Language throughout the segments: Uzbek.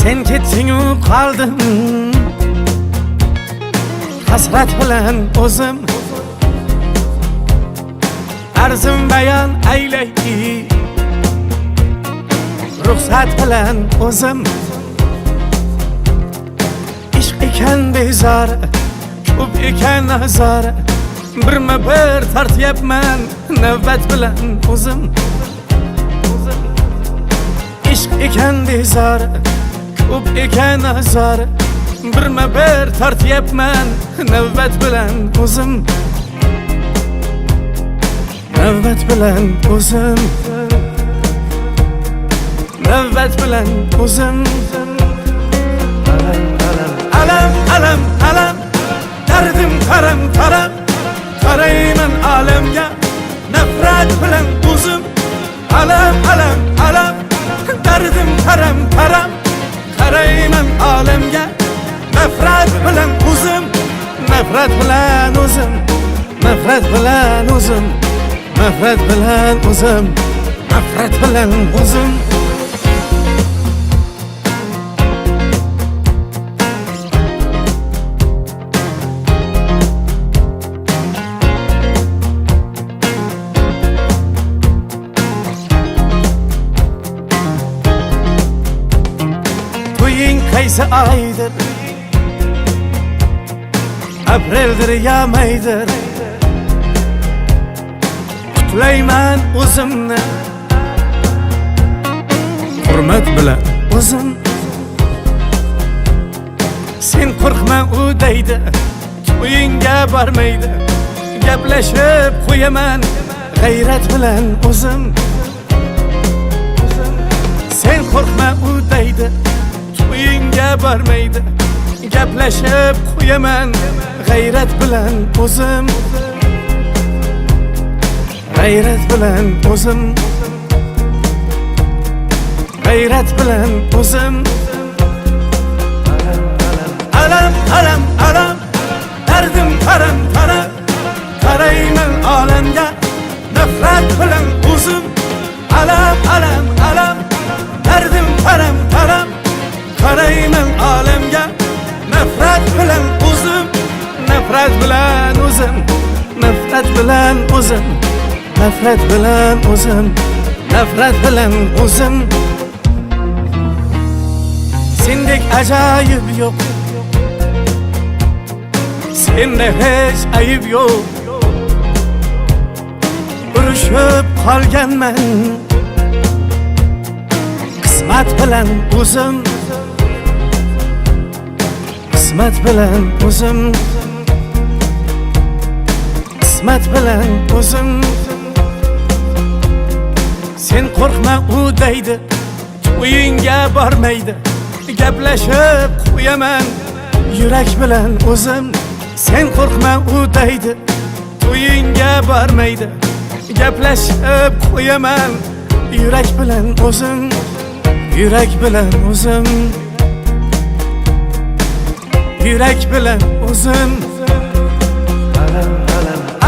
Sen ketding-u qoldim hasrat bilan o'zim. Arzim bayon aylay ruxsat bilan o'zim. Ishq ekan bezori, ko'p ekan azori, birma-bir tortyapman navbat bilan o'zim. Ishq ekan bezori, ko'p ekan azori, birma-bir tortyapman navbat bilan o'zim. Navbat bilan o'zim, navbat bilan o'zim. Alam, alam, alam, dardim qaram, qaram, qarayman alamga nafrat bilan o'zim. Alam, alam, alam, dardim qaram, qaram, qarayman alamga nafrat bilan o'zim. Nafrat bilan o'zim, nafrat bilan o'zim, nafrat bilan o'zim, nafrat bilan o'zim. To'ying qaysi oydir? Apreldir ya maydir? Qutlayman o'zimni hurmat bilan o'zim. Sen qo'rqma u deydi, to'yingga bormaydi. Gaplashib qo'yaman g'ayrat bilan o'zim. Sen qo'rqma u deydi, to'yingga bormaydi. Gaplashib qo'yaman g'ayrat bilan o'zim. G'ayrat bilan o'zim, g'ayrat bilan o'zim. Alam, alam, alam, dardim qaram, qaram, qarayman olamga nafrat bilan o'zim. Alam, alam, alam, dardim qaram, qaram, qarayman olamga nafrat bilan o'zim. Nafrat bilan o'zim, nafrat bilan o'zim, nafrat bilan o'zim, nafrat bilan o'zim. Sendek ajoyib yo'q, senda hech ayib yo'q. Urushib qolganman qismat bilan o'zim, qismat bilan o'zim, qismat bilan o'zim. Sen qo'rqma u deydi, to'yingga bormaydi. Gaplashib qo'yaman yurak bilan o'zim. Sen qo'rqma u deydi, to'yingga bormaydi. Gaplashib qo'yaman yurak bilan o'zim. Yurak bilan o'zim, yurak bilan o'zim.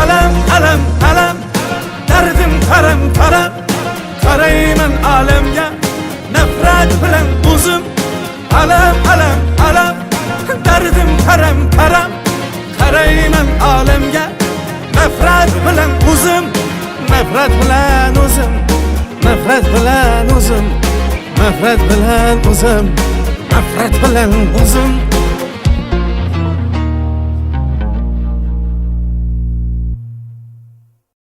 Alam, alam, alam, dardim qaram, qaram, qarayman alamga nafrat bilan o'zim. Alam, alam, alam, dardim qaram, qaram, qarayman alamga nafrat bilan o'zim. Nafrat bilan o'zim, nafrat bilan o'zim, nafrat bilan o'zim, nafrat bilan o'zim.